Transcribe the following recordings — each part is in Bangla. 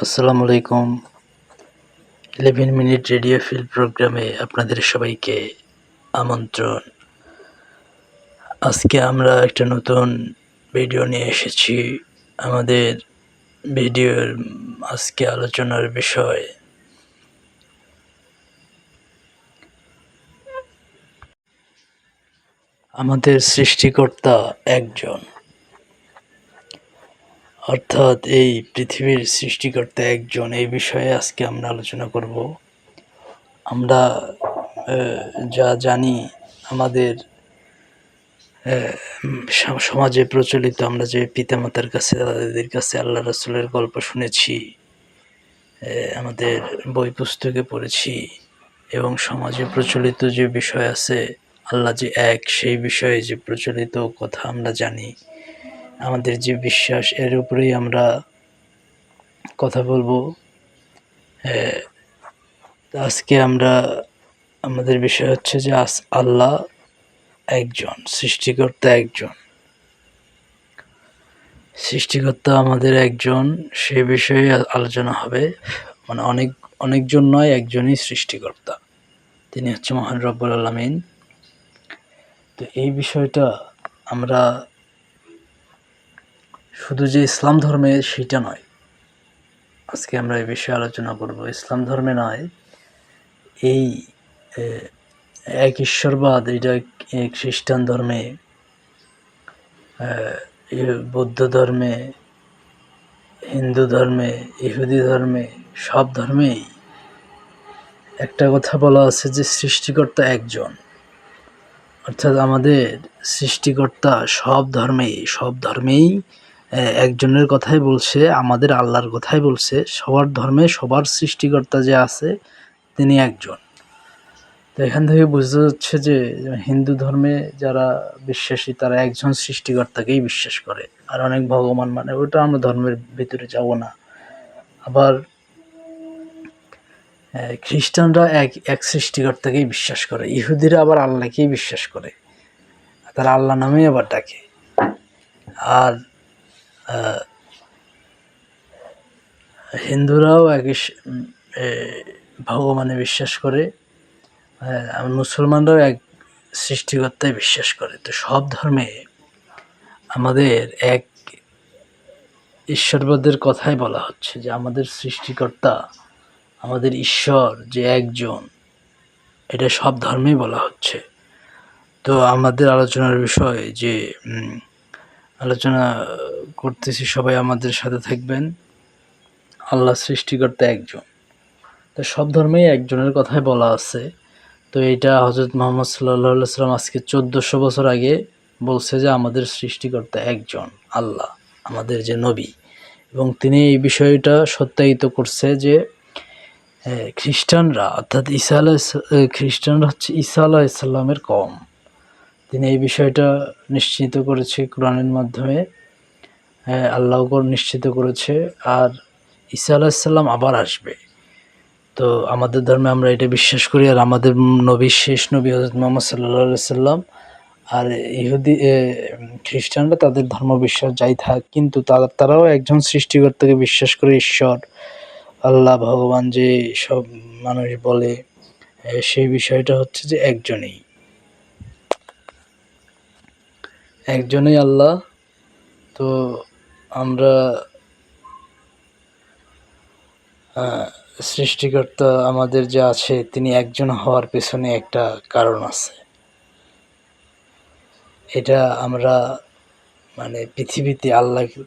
আসসালামু আলাইকুম। 11 মিনিট রেডিও ফিল প্রোগ্রামে আপনাদের সবাইকে আমন্ত্রণ। আজকে আমরা একটা নতুন ভিডিও নিয়ে এসেছি। আমাদের ভিডিওর আজকে আলোচনার বিষয় আমাদের সৃষ্টিকর্তা একজন, অর্থাৎ এই পৃথিবীর সৃষ্টিকর্তা একজন। এই বিষয়ে আজকে আমরা আলোচনা করব। আমরা যা জানি, আমাদের সমাজে প্রচলিত, আমরা যে পিতামাতার কাছে, দাদাদের কাছে আল্লাহ রাসূলের গল্প শুনেছি, আমাদের বই পুস্তকে পড়েছি, এবং সমাজে প্রচলিত যে বিষয় আছে, আল্লাহ যে এক, সেই বিষয়ে যে প্রচলিত কথা আমরা জানি, আমাদের যে বিশ্বাস, এর উপরেই আমরা কথা বলবো। আজকে আমাদের বিষয় হচ্ছে যে আল্লাহ একজন, সৃষ্টিকর্তা একজন। সৃষ্টিকর্তা আমাদের একজন, সে বিষয়ে আলোচনা হবে। মানে অনেকজন নয়, একজনই সৃষ্টিকর্তা, তিনি হচ্ছে মহান রব্বুল আলামিন। তো এই বিষয়টা আমরা শুধু যে ইসলাম ধর্মে সেটা নয়, আজকে আমরা এই বিষয়ে আলোচনা করব। ইসলাম ধর্মে নয়, এই এক ঈশ্বরবাদ, এটা খ্রিস্টান ধর্মে, বৌদ্ধ ধর্মে, হিন্দু ধর্মে, ইহুদি ধর্মে, সব ধর্মেই একটা কথা বলা আছে যে সৃষ্টিকর্তা একজন। অর্থাৎ আমাদের সৃষ্টিকর্তা সব ধর্মেই একজনের কথাই বলছে, আমাদের আল্লাহর কথাই বলছে। সবার ধর্মে সবার সৃষ্টিকর্তা যে আছে, তিনি একজন। তো এখান থেকে বোঝা যাচ্ছে যে হিন্দু ধর্মে যারা বিশ্বাসী, তারা একজন সৃষ্টিকর্তাকেই বিশ্বাস করে, আর অনেক ভগবান মানে। ওটা আমরা ধর্মের ভিতরে যাব না। আবার খ্রিস্টানরা এক সৃষ্টিকর্তাকেই বিশ্বাস করে, ইহুদিরা আবার আল্লাহকেই বিশ্বাস করে, তারা আল্লাহ নামেই আবার ডাকে। আর হিন্দুরাও ভগবানে বিশ্বাস করে, মুসলমানরাও এক সৃষ্টিকর্তায় বিশ্বাস করে। তো সব ধর্মে আমাদের এক ঈশ্বরবাদের কথাই বলা হচ্ছে, যে আমাদের সৃষ্টিকর্তা, আমাদের ঈশ্বর যে একজন, এটা সব ধর্মেই বলা হচ্ছে। তো আমাদের আলোচনার বিষয় যে আলোচনা করতেছি, সবাই আমাদের সাথে থাকবেন। আল্লাহ সৃষ্টিকর্তা একজন, তো সব ধর্মেই একজনের কথাই বলা আছে। তো এটা হযরত মুহাম্মদ সাল্লাল্লাহু আলাইহি ওয়াসাল্লাম আজকে 1400 বছর আগে বলছে যে আমাদের সৃষ্টিকর্তা একজন, আল্লাহ, আমাদের যে নবী। এবং তিনি এই বিষয়টা সত্যায়িত করছে যে খ্রিস্টানরা, অর্থাৎ খ্রিস্টানরা হচ্ছে ঈসা আলাইহিস সালামের কওম। তিনি এই বিষয়টা নিশ্চিত করেছে কোরআনের মাধ্যমে, আল্লাহও নিশ্চিত করেছে। আর ঈসা আলাইহিস সালাম আবার আসবে। তো আমাদের ধর্মে আমরা এটা বিশ্বাস করি। আর আমাদের নবী, শেষ নবী হযরত মুহাম্মদ সাল্লাল্লাহু আলাইহি সাল্লাম। আর খ্রিস্টানরা তাদের ধর্ম বিশ্বাস যাই থাক, কিন্তু তারাও একজন সৃষ্টিকর্তাকে বিশ্বাস করে, ঈশ্বর, আল্লাহ, ভগবান যে সব মানুষ বলে, সেই বিষয়টা হচ্ছে যে একজনই আল্লাহ। তো আমরা সৃষ্টিকর্তা আমাদের যে আছে, তিনি একজন হওয়ার পেছনে একটা কারণ আছে। এটা আমরা মানে পৃথিবীতে আল্লাহকে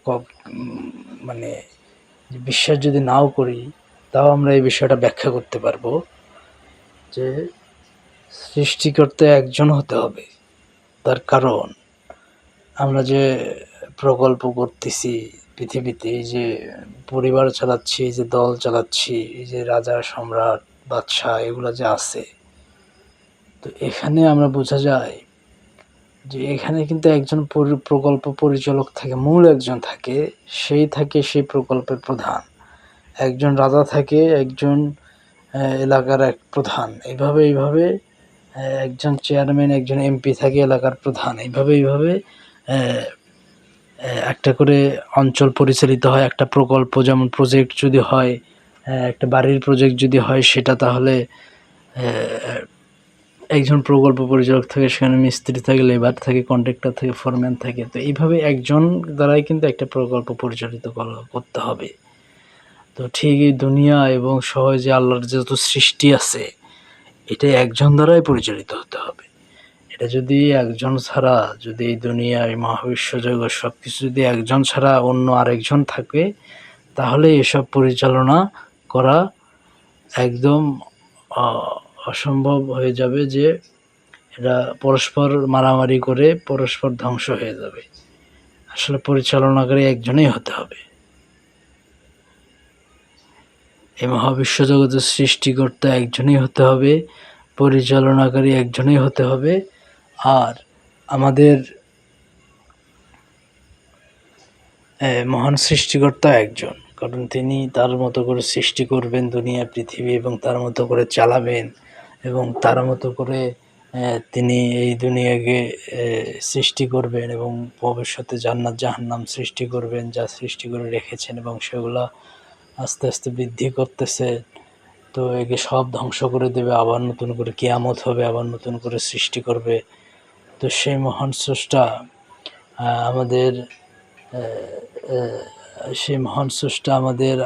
মানে বিশ্বাস যদি নাও করি, তাও আমরা এই বিষয়টা ব্যাখ্যা করতে পারবো যে সৃষ্টিকর্তা একজন হতে হবে। তার কারণ, আমরা যে প্রকল্প করতেছি পৃথিবীতে, এই যে পরিবার চালাচ্ছি, এই যে দল চালাচ্ছি, এই যে রাজা, সম্রাট, বাদশাহ, এগুলো যে আছে, তো এখানে আমরা বোঝা যায় যে এখানে কিন্তু একজন প্রকল্প পরিচালক থাকে, মূল একজন থাকে, সেই প্রকল্পের প্রধান। একজন রাজা থাকে, একজন এলাকার এক প্রধান, এইভাবে একজন চেয়ারম্যান, একজন এমপি থাকে এলাকার প্রধান। এইভাবে একটা করে অঞ্চল পরিচালিত হয়, একটা প্রকল্প যেমন প্রজেক্ট যদি হয়, একটা বাড়ির প্রজেক্ট যদি হয়, সেটা তাহলে একজন প্রকল্প পরিচালক থাকে, সেখানে মিস্ত্রি থাকে, লেবার থাকে, কন্ট্রাক্টর থাকে, ফোরম্যান থাকে। তো এইভাবে একজন দ্বারাই কিন্তু একটা প্রকল্প পরিচালিত করতে হবে। তো ঠিক এই দুনিয়া এবং সহজে আল্লাহর যত সৃষ্টি আছে, এটা একজন দ্বারাই পরিচালিত হতে হবে। এটা যদি একজন ছাড়া, যদি এই দুনিয়ায় মহাবিশ্ব জগৎ সব কিছু যদি একজন ছাড়া অন্য আরেকজন থাকে, তাহলে এসব পরিচালনা করা একদম অসম্ভব হয়ে যাবে, যে এরা পরস্পর মারামারি করে পরস্পর ধ্বংস হয়ে যাবে। আসলে পরিচালনাকারী একজনই হতে হবে। এই মহাবিশ্ব জগতের সৃষ্টিকর্তা একজনই হতে হবে, পরিচালনাকারী একজনই হতে হবে। আর আমাদের মহান সৃষ্টিকর্তা একজন, কারণ তিনি তার মতো করে সৃষ্টি করবেন দুনিয়া পৃথিবী, এবং তার মতো করে চালাবেন, এবং তার মতো করে তিনি এই দুনিয়াকে সৃষ্টি করবেন, এবং ভবিষ্যতে জান্নাত জাহান্নাম সৃষ্টি করবেন, যা সৃষ্টি করে রেখেছেন, এবং সেগুলা আস্তে আস্তে বৃদ্ধি করতেছে। তো একে সব ধ্বংস করে দেবে, আবার নতুন করে কিয়ামত হবে, আবার নতুন করে সৃষ্টি করবে। তো সেই মহান স্রষ্টা আমাদের সেই মহান স্রষ্টা আমাদের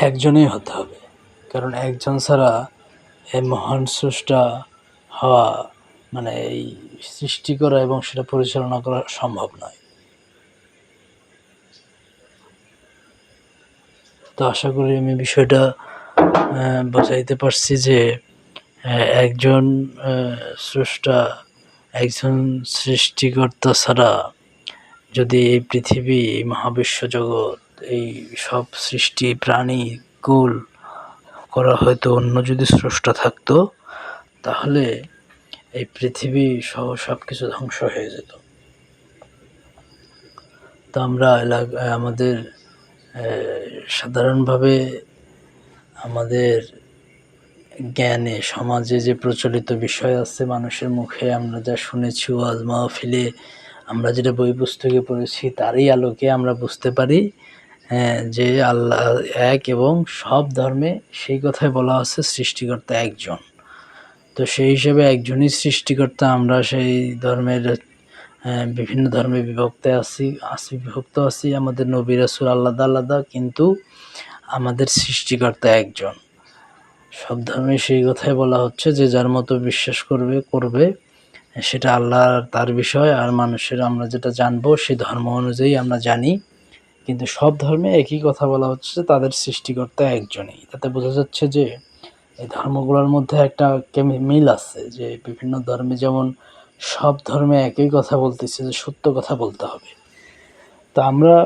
একজনই হতে হবে, কারণ একজন ছাড়া এই মহান স্রষ্টা হওয়া মানে এই সৃষ্টি করা এবং সেটা পরিচালনা করা সম্ভব নয়। তো আশা করি আমি বিষয়টা বোঝাইতে পারছি যে একজন স্রষ্টা, একজন সৃষ্টিকর্তা ছাড়া যদি এই পৃথিবী, এই মহাবিশ্ব জগৎ, এই সব সৃষ্টি প্রাণী কুল করা হয়তো অন্য যদি স্রষ্টা থাকতো, তাহলে এই পৃথিবী সহ সব কিছু ধ্বংস হয়ে যেত। তো আমরা আমাদের সাধারণভাবে আমাদের জ্ঞানে সমাজে যে প্রচলিত বিষয় আছে, মানুষের মুখে আমরা যা শুনেছি, ওয়াজ মাহফিলে আমরা যেটা বই পুস্তকে পড়েছি, তারই আলোকে আমরা বুঝতে পারি যে আল্লাহ এক, এবং সব ধর্মে সেই কথাই বলা আছে সৃষ্টিকর্তা একজন। তো সেই হিসেবে একজনই সৃষ্টিকর্তা। আমরা সেই ধর্মের বিভিন্ন ধর্মে বিভক্ত আছি। আমাদের নবী রাসূল আলাদা আলাদা, কিন্তু আমাদের সৃষ্টিকর্তা একজন। সব ধর্মে সেই কথাই বলা হচ্ছে যে যার মতো বিশ্বাস করবে, সেটা আল্লাহ তার বিষয়। আর মানুষের আমরা যেটা জানবো সেই ধর্ম অনুযায়ী আমরা জানি, কিন্তু সব ধর্মে একই কথা বলা হচ্ছে যে তাদের সৃষ্টিকর্তা একজনই। তাতে বোঝা যাচ্ছে যে এই ধর্মগুলোর মধ্যে একটা মিল আছে, যে বিভিন্ন ধর্মে যেমন সব ধর্মে একই কথা বলতেছে যে সত্য কথা বলতে হবে। তো আমরা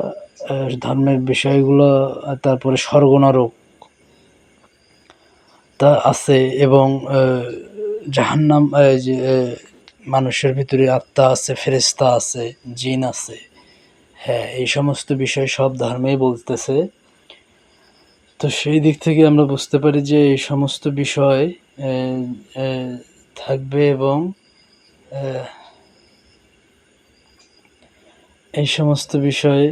ধর্মের বিষয়গুলো, তারপরে স্বর্গ নরক তা আছে, এবং জাহান্নাম, যে মানুষের ভিতরে আত্মা আছে, ফেরেশতা আছে, জিন আছে, হ্যাঁ, এই সমস্ত বিষয় সব ধর্মেই বলতেছে। তো সেই দিক থেকে আমরা বুঝতে পারি যে এই সমস্ত বিষয় থাকবে, এবং এই সমস্ত বিষয়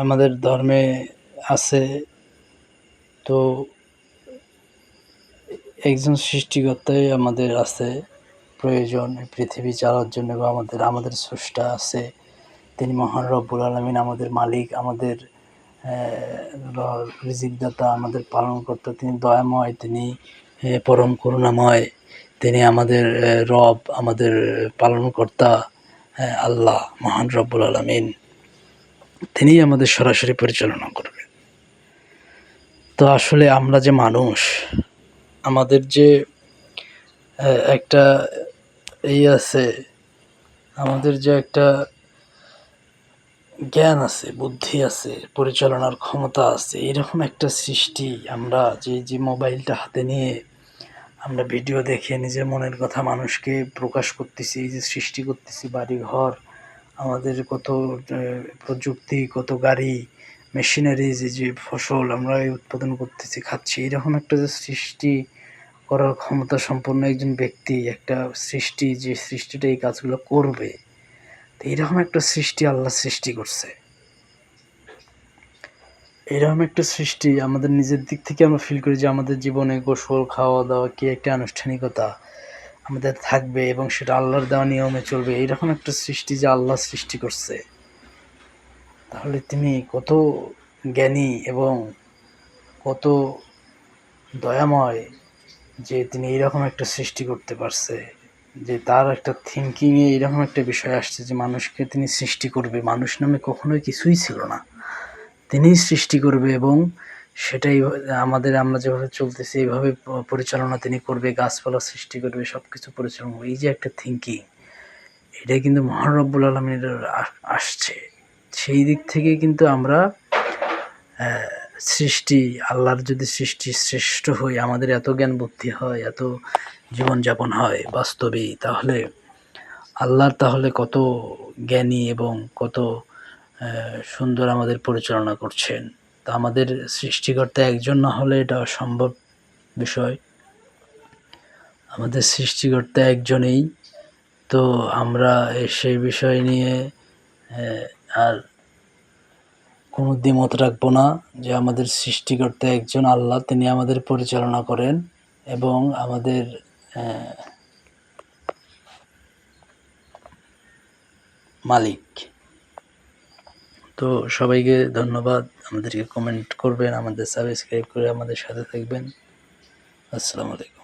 আমাদের ধর্মে আছে। তো একজন সৃষ্টিকর্তাই আমাদের আছে প্রয়োজন পৃথিবী চালার জন্য, বা আমাদের স্রষ্টা আছে, তিনি মহান রব্বুল আলামিন, আমাদের মালিক, আমাদের রিজিকদাতা, আমাদের পালনকর্তা। তিনি দয়াময়, তিনি পরম করুণাময়, তিনি আমাদের রব, আমাদের পালনকর্তা আল্লাহ মহান রব্বুল আলামিন। তিনি আমাদের সরাসরি পরিচালনা করবেন। তো আসলে আমরা যে মানুষ, আমাদের যে একটা আছে, আমাদের যে একটা জ্ঞান আছে, বুদ্ধি আছে, পরিচালনার ক্ষমতা আছে, এরকম একটা সৃষ্টি। আমরা যে মোবাইলটা হাতে নিয়ে আমরা ভিডিও দেখে নিজের মনের কথা মানুষকে প্রকাশ করতেছি, এই যে সৃষ্টি করতেছি, বাড়িঘর, আমাদের কত প্রযুক্তি, কত গাড়ি, মেশিনারি, যে ফসল আমরা উৎপাদন করতেছি, খাচ্ছি, এরকম একটা যে সৃষ্টি করার ক্ষমতা সম্পন্ন একজন ব্যক্তি, একটা সৃষ্টি, যে সৃষ্টিটা এই কাজগুলো করবে, তো এরকম একটা সৃষ্টি আল্লাহ সৃষ্টি করছে। এরকম একটা সৃষ্টি আমাদের নিজের দিক থেকে আমরা ফিল করি যে আমাদের জীবনে গোসল, খাওয়া দাওয়া কি একটা আনুষ্ঠানিকতা আমাদের থাকবে এবং সেটা আল্লাহর দেওয়া নিয়মে চলবে, এইরকম একটা সৃষ্টি যে আল্লাহ সৃষ্টি করছে, তাহলে তিনি কত জ্ঞানী এবং কত দয়াময় যে তিনি এইরকম একটা সৃষ্টি করতে পারছে, যে তার একটা থিঙ্কিংয়ে এইরকম একটা বিষয় আসছে যে মানুষকে তিনি সৃষ্টি করবে। মানুষ নামে কখনোই কিছুই ছিল না, তিনিই সৃষ্টি করবে এবং সেটাই আমরা যেভাবে চলতেছি এইভাবে পরিচালনা তিনি করবে, গাছপালা সৃষ্টি করবে, সব কিছু পরিচালনা করবে। এই যে একটা থিঙ্কিং, এটা কিন্তু মহান রব্বুল আলামিনের আসছে। সেই দিক থেকে কিন্তু আমরা সৃষ্টি, আল্লাহর যদি সৃষ্টি শ্রেষ্ঠ হই, আমাদের এত জ্ঞান বুদ্ধি হয়, এত জীবনযাপন হয় বাস্তবেই, তাহলে আল্লাহর তাহলে কত জ্ঞানী এবং কত সুন্দর আমাদের পরিচালনা করছেন। তা আমাদের সৃষ্টিকর্তা একজন না হলে এটা অসম্ভব বিষয়। আমাদের সৃষ্টিকর্তা একজনেই, তো আমরা সেই বিষয় নিয়ে আর কোনো দ্বিমত রাখবো না যে আমাদের সৃষ্টিকর্তা একজন আল্লাহ, তিনি আমাদের পরিচালনা করেন এবং আমাদের মালিক। তো সবাইকে ধন্যবাদ, আমাদেরকে কমেন্ট করবেন, আমাদের সাবস্ক্রাইব করে আমাদের সাথে থাকবেন। আসসালামু আলাইকুম।